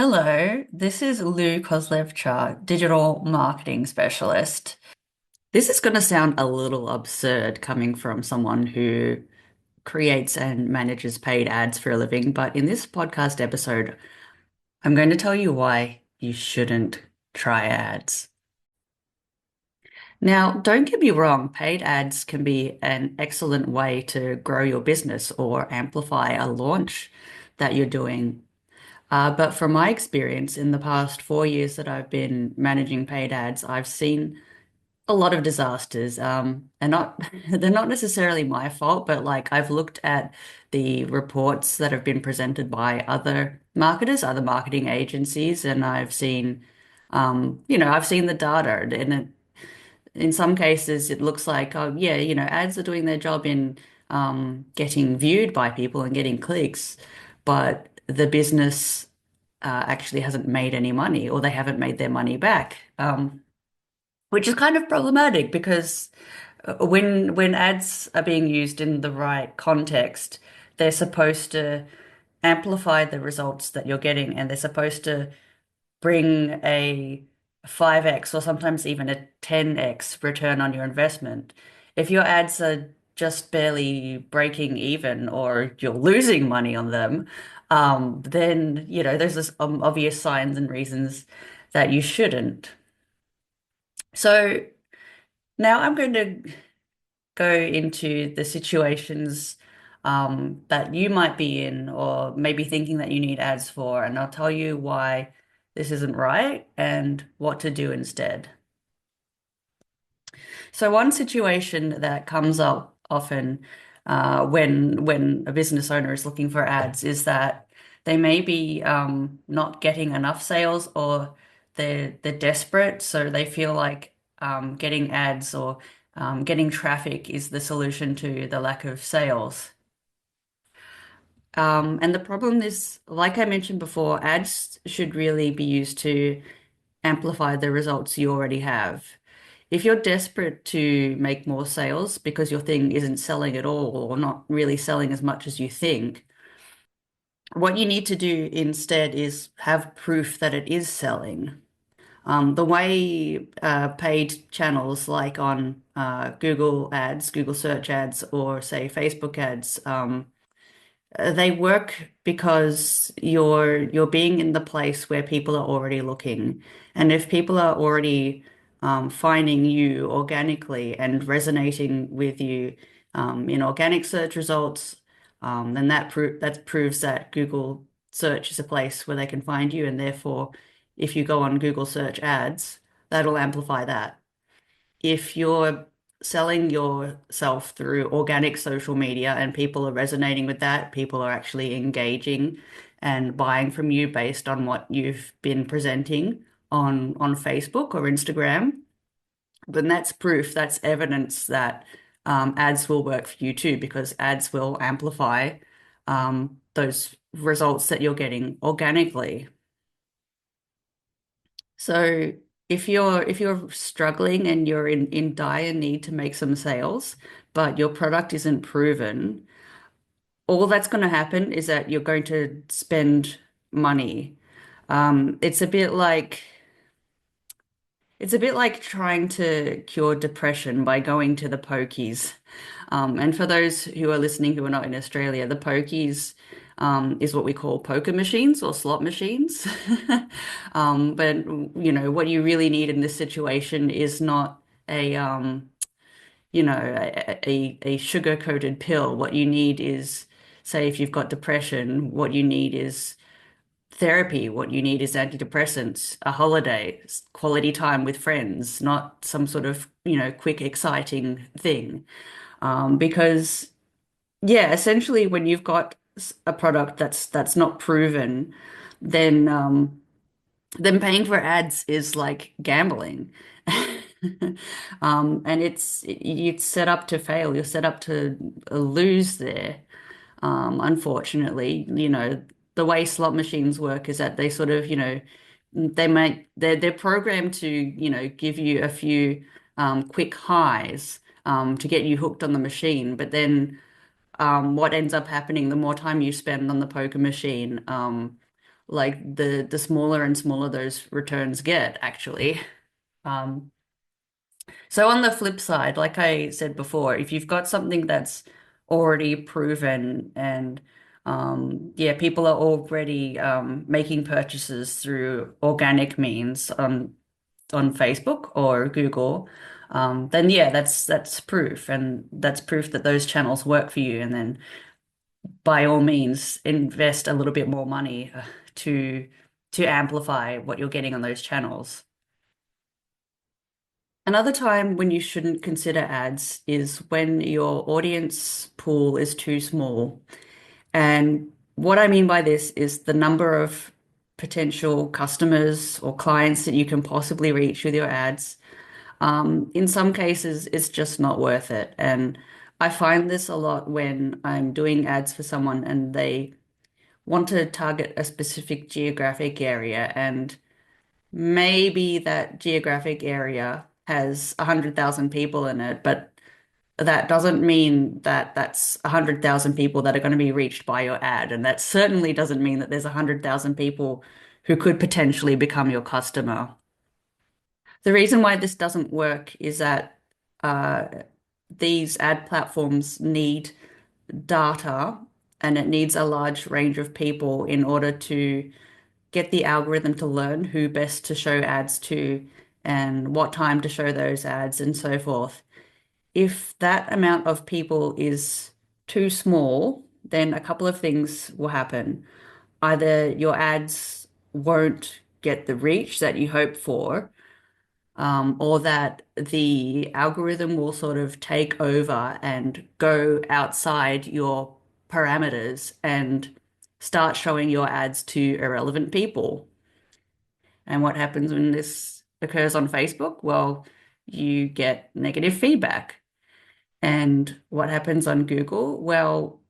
Hello, this is Lou Kozlevchuk, digital marketing specialist. This is going to sound a little absurd coming from someone who creates and manages paid ads for a living, but in this podcast episode, I'm going to tell you why you shouldn't try ads. Now, don't get me wrong, paid ads can be an excellent way to grow your business or amplify a launch that you're doing. But from my experience in the past 4 years that I've been managing paid ads, I've seen a lot of disasters. And not they're not necessarily my fault, but like I've looked at the reports that have been presented by other marketers, other marketing agencies, and I've seen the data, and in some cases it looks like, oh yeah, ads are doing their job in getting viewed by people and getting clicks, but the business actually hasn't made any money or they haven't made their money back, which is kind of problematic because when ads are being used in the right context, they're supposed to amplify the results that you're getting, and they're supposed to bring a 5x or sometimes even a 10x return on your investment. If your ads are just barely breaking even or you're losing money on them, then there's this obvious signs and reasons that you shouldn't. So now I'm going to go into the situations that you might be in or maybe thinking that you need ads for, and I'll tell you why this isn't right and what to do instead. So one situation that comes up often when a business owner is looking for ads is that they may be not getting enough sales, or they're desperate, so they feel like getting ads or getting traffic is the solution to the lack of sales. And the problem is, like I mentioned before, ads should really be used to amplify the results you already have. If you're desperate to make more sales because your thing isn't selling at all or not really selling as much as you think, what you need to do instead is have proof that it is selling. The way paid channels like on Google ads, Google search ads, or say Facebook ads, they work because you're being in the place where people are already looking. And if people are already finding you organically and resonating with you in organic search results, then that proves that Google search is a place where they can find you. And therefore, if you go on Google search ads, that'll amplify that. If you're selling yourself through organic social media and people are resonating with that, people are actually engaging and buying from you based on what you've been presenting on Facebook or Instagram, then that's proof, that's evidence that ads will work for you too, because ads will amplify those results that you're getting organically. So if you're struggling and you're in dire need to make some sales, but your product isn't proven, all that's going to happen is that you're going to spend money. It's a bit like trying to cure depression by going to the pokies. And for those who are listening who are not in Australia, the pokies is what we call poker machines or slot machines. But what you really need in this situation is not a sugar-coated pill. What you need is, say, if you've got depression, what you need is therapy. What you need is antidepressants, a holiday, quality time with friends, not some sort of, quick, exciting thing. Because yeah, essentially when you've got a product that's not proven, then paying for ads is like gambling. And it's set up to fail. You're set up to lose there. Unfortunately, the way slot machines work is that they sort of, they're programmed to, give you a few quick highs to get you hooked on the machine. But then what ends up happening, the more time you spend on the poker machine, like the smaller and smaller those returns get, actually. Um, so on the flip side, like I said before, if you've got something that's already proven and yeah, people are already making purchases through organic means on Facebook or Google, then yeah, that's proof, and that's proof that those channels work for you. And then by all means, invest a little bit more money to to amplify what you're getting on those channels. Another time when you shouldn't consider ads is when your audience pool is too small. And what I mean by this is the number of potential customers or clients that you can possibly reach with your ads. In some cases, it's just not worth it. And I find this a lot when I'm doing ads for someone and they want to target a specific geographic area, and maybe that geographic area has 100,000 people in it, but that doesn't mean that that's 100,000 people that are going to be reached by your ad. And that certainly doesn't mean that there's 100,000 people who could potentially become your customer. The reason why this doesn't work is that uh, these ad platforms need data, and it needs a large range of people in order to get the algorithm to learn who best to show ads to and what time to show those ads and so forth. If that amount of people is too small, then a couple of things will happen. Either your ads won't get the reach that you hope for, or that the algorithm will sort of take over and go outside your parameters and start showing your ads to irrelevant people. And what happens when this occurs on Facebook? Well, you get negative feedback. And what happens on Google? Well,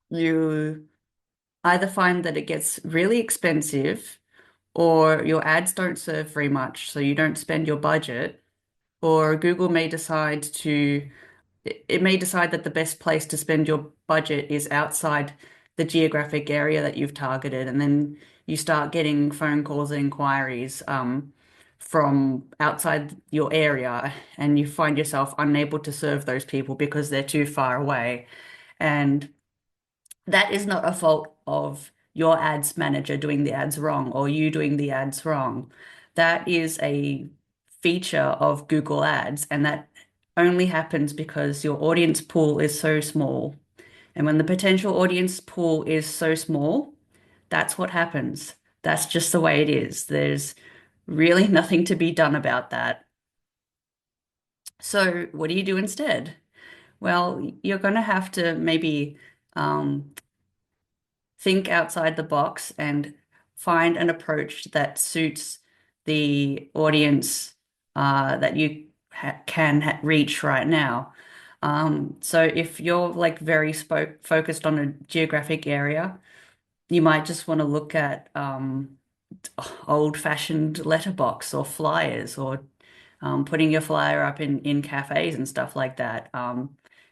you either find that it gets really expensive, or your ads don't serve very much, so you don't spend your budget, or Google may decide to it may decide that the best place to spend your budget is outside the geographic area that you've targeted, and then you start getting phone calls and inquiries from outside your area, and you find yourself unable to serve those people because they're too far away. And that is not a fault of your ads manager doing the ads wrong or you doing the ads wrong. That is a feature of Google Ads, and that only happens because your audience pool is so small. And when the potential audience pool is so small, that's what happens. That's just the way it is. There's really nothing to be done about that. So, what do you do instead? Well, you're going to have to maybe um, think outside the box and find an approach that suits the audience that you can reach right now. So if you're like very focused on a geographic area, you might just want to look at old-fashioned letterbox or flyers, or putting your flyer up in cafes and stuff like that.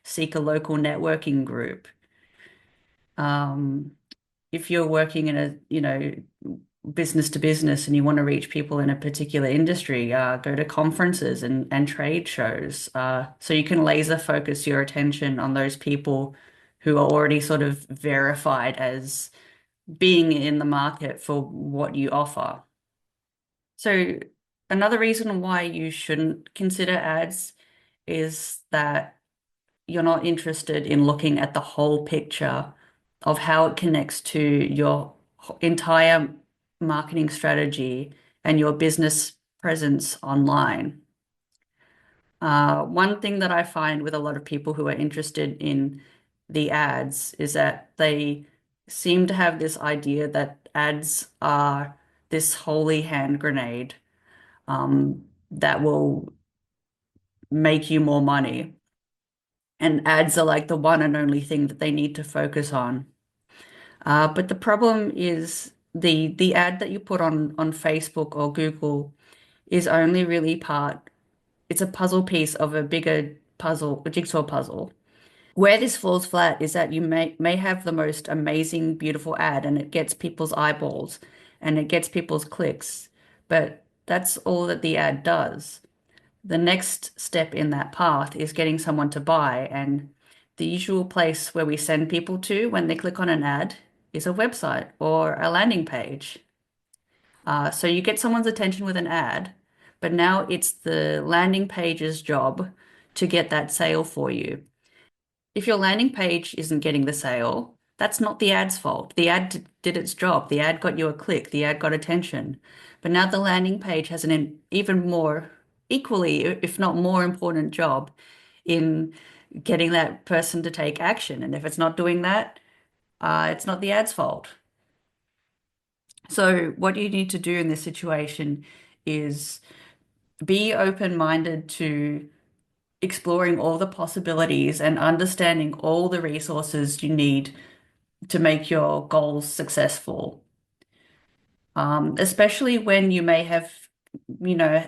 Seek a local networking group. Um, if you're working in a, business to business and you want to reach people in a particular industry, go to conferences and trade shows. So you can laser focus your attention on those people who are already sort of verified as being in the market for what you offer. So another reason why you shouldn't consider ads is that you're not interested in looking at the whole picture of how it connects to your entire marketing strategy and your business presence online. One thing that I find with a lot of people who are interested in the ads is that they seem to have this idea that ads are this holy hand grenade that will make you more money. And ads are like the one and only thing that they need to focus on. But the problem is the ad that you put on Facebook or Google is only really part, it's a puzzle piece of a bigger puzzle, a jigsaw puzzle. Where this falls flat is that you may have the most amazing, beautiful ad and it gets people's eyeballs and it gets people's clicks, but that's all that the ad does. The next step in that path is getting someone to buy, and the usual place where we send people to when they click on an ad is a website or a landing page. So you get someone's attention with an ad, but now it's the landing page's job to get that sale for you. If your landing page isn't getting the sale, that's not the ad's fault. The ad did its job. The ad got you a click. The ad got attention. But now the landing page has an even more, equally, if not more important job in getting that person to take action. And if it's not doing that, it's not the ad's fault. So what you need to do in this situation is be open-minded to exploring all the possibilities and understanding all the resources you need to make your goals successful. Especially when you may have, you know,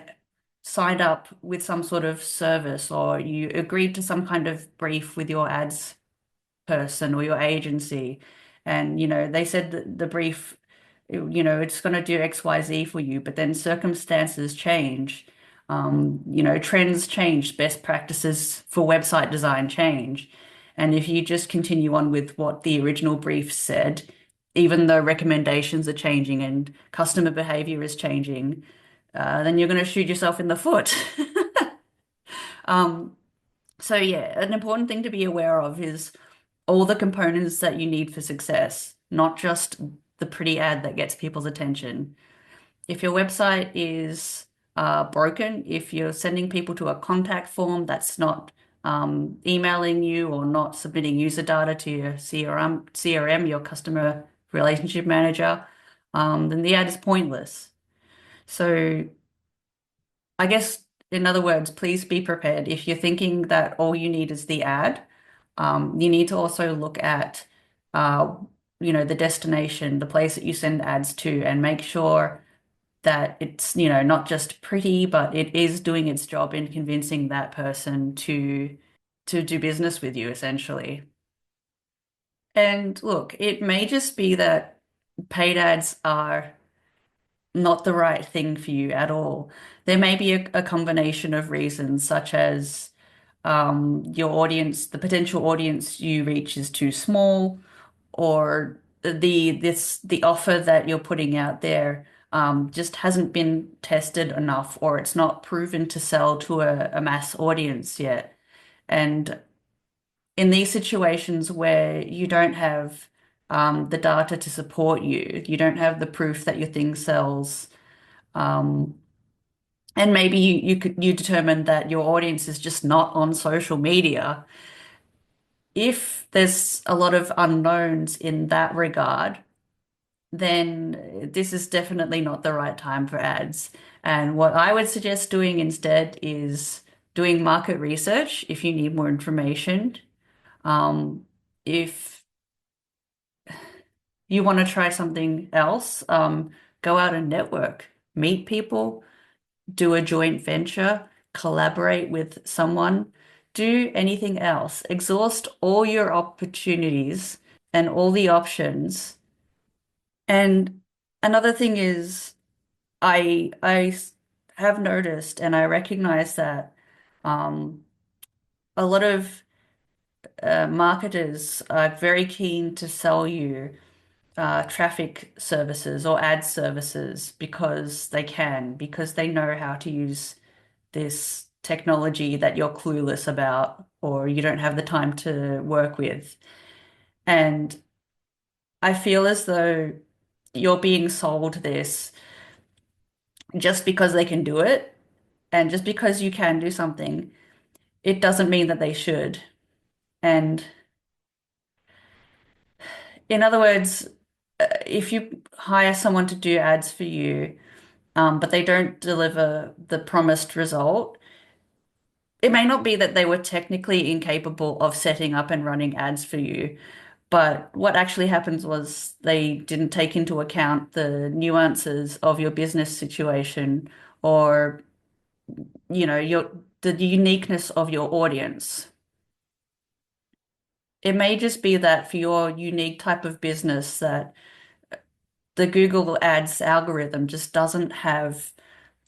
signed up with some sort of service or you agreed to some kind of brief with your ads person or your agency. And, they said that the brief, it's going to do XYZ for you, but then circumstances change. Trends change, best practices for website design change. And if you just continue on with what the original brief said, even though recommendations are changing and customer behavior is changing, then you're going to shoot yourself in the foot. Um, so yeah, an important thing to be aware of is all the components that you need for success, not just the pretty ad that gets people's attention. If your website is broken, if you're sending people to a contact form that's not emailing you or not submitting user data to your CRM, your customer relationship manager, then the ad is pointless. So I guess, in other words, please be prepared. If you're thinking that all you need is the ad, you need to also look at, uh, the destination, the place that you send ads to, and make sure that it's, not just pretty, but it is doing its job in convincing that person to do business with you, essentially. And look, it may just be that paid ads are not the right thing for you at all. There may be a combination of reasons, such as your audience, the potential audience you reach is too small, or the offer that you're putting out there just hasn't been tested enough, or it's not proven to sell to a mass audience yet. And in these situations where you don't have the data to support you, you don't have the proof that your thing sells. Um, and maybe you determine that your audience is just not on social media. If there's a lot of unknowns in that regard, then this is definitely not the right time for ads. And what I would suggest doing instead is doing market research if you need more information. If you want to try something else, go out and network, meet people, do a joint venture, collaborate with someone, do anything else. Exhaust all your opportunities and all the options. And another thing is, have noticed and I recognize that um, a lot of marketers are very keen to sell you traffic services or ad services because they can, because they know how to use this technology that you're clueless about or you don't have the time to work with. And I feel as though you're being sold this just because they can do it. And just because you can do something, it doesn't mean that they should. And in other words, if you hire someone to do ads for you, but they don't deliver the promised result, it may not be that they were technically incapable of setting up and running ads for you, but what actually happens was they didn't take into account the nuances of your business situation or, your the uniqueness of your audience. It may just be that for your unique type of business that the Google Ads algorithm just doesn't have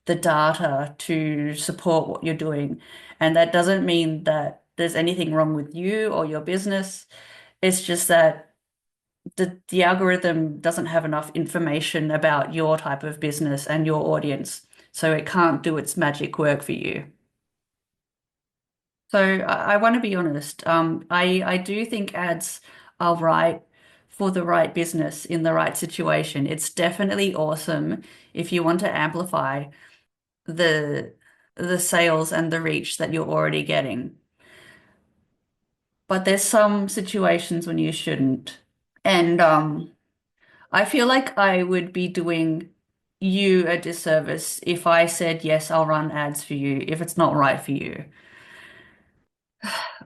the data to support what you're doing. And that doesn't mean that there's anything wrong with you or your business. It's just that the algorithm doesn't have enough information about your type of business and your audience. So it can't do its magic work for you. So I want to be honest. I do think ads are right for the right business in the right situation. It's definitely awesome if you want to amplify the the sales and the reach that you're already getting. But there's some situations when you shouldn't. And I feel like I would be doing you a disservice if I said, yes, I'll run ads for you if it's not right for you.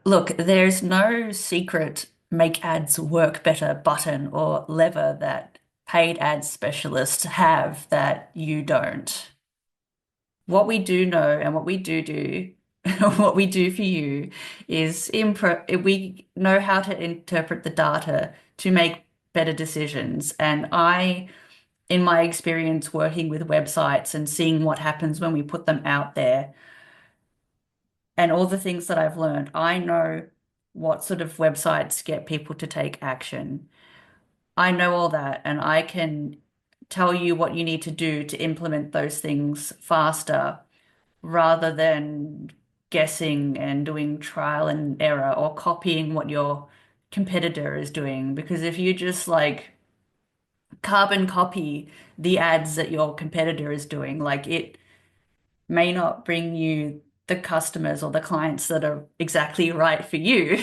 Look, there's no secret make ads work better button or lever that paid ads specialists have that you don't. What we do know and what we do, what we do for you is we know how to interpret the data to make better decisions. And in my experience working with websites and seeing what happens when we put them out there and all the things that I've learned, I know what sort of websites get people to take action. I know all that, and I can tell you what you need to do to implement those things faster rather than guessing and doing trial and error or copying what your competitor is doing. Because if you just like carbon copy the ads that your competitor is doing, like it may not bring you the customers or the clients that are exactly right for you,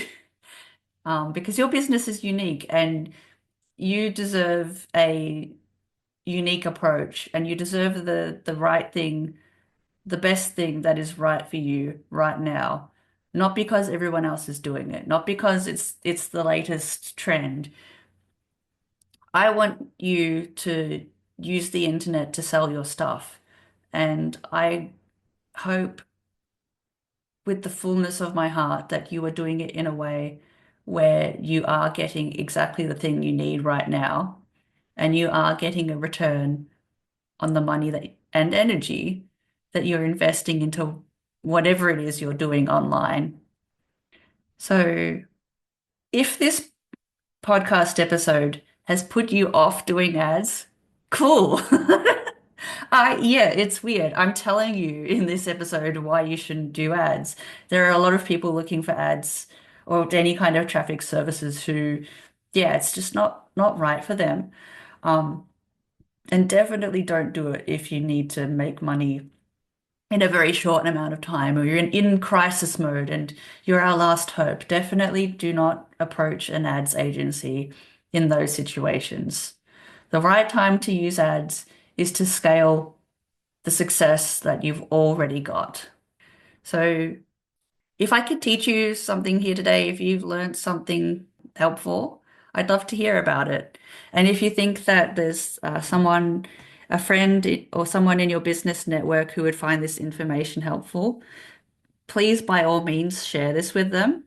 because your business is unique and you deserve a unique approach and you deserve the right thing, the best thing that is right for you right now. Not because everyone else is doing it, not because it's the latest trend. I want you to use the internet to sell your stuff. And I hope with the fullness of my heart that you are doing it in a way where you are getting exactly the thing you need right now and you are getting a return on the money that and energy that you're investing into whatever it is you're doing online. So if this podcast episode has put you off doing ads, cool. Yeah, it's weird. I'm telling you in this episode why you shouldn't do ads. There are a lot of people looking for ads or any kind of traffic services who, yeah, it's just not right for them. Um, and definitely don't do it if you need to make money in a very short amount of time or you're in crisis mode and you're our last hope. Definitely do not approach an ads agency in those situations. The right time to use ads is to scale the success that you've already got. So if I could teach you something here today, if you've learned something helpful, I'd love to hear about it. And if you think that there's someone, a friend or someone in your business network who would find this information helpful, please by all means share this with them.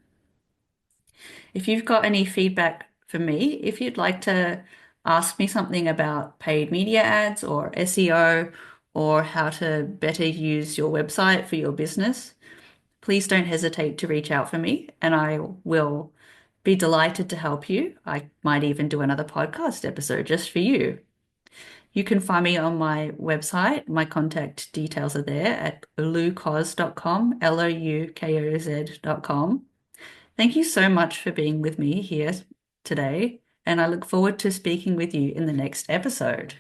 If you've got any feedback for me, if you'd like to ask me something about paid media ads or SEO or how to better use your website for your business, please don't hesitate to reach out for me and I will be delighted to help you. I might even do another podcast episode just for you. You can find me on my website. My contact details are there at loukoz.com, loukoz.com. Thank you so much for being with me here today, and I look forward to speaking with you in the next episode.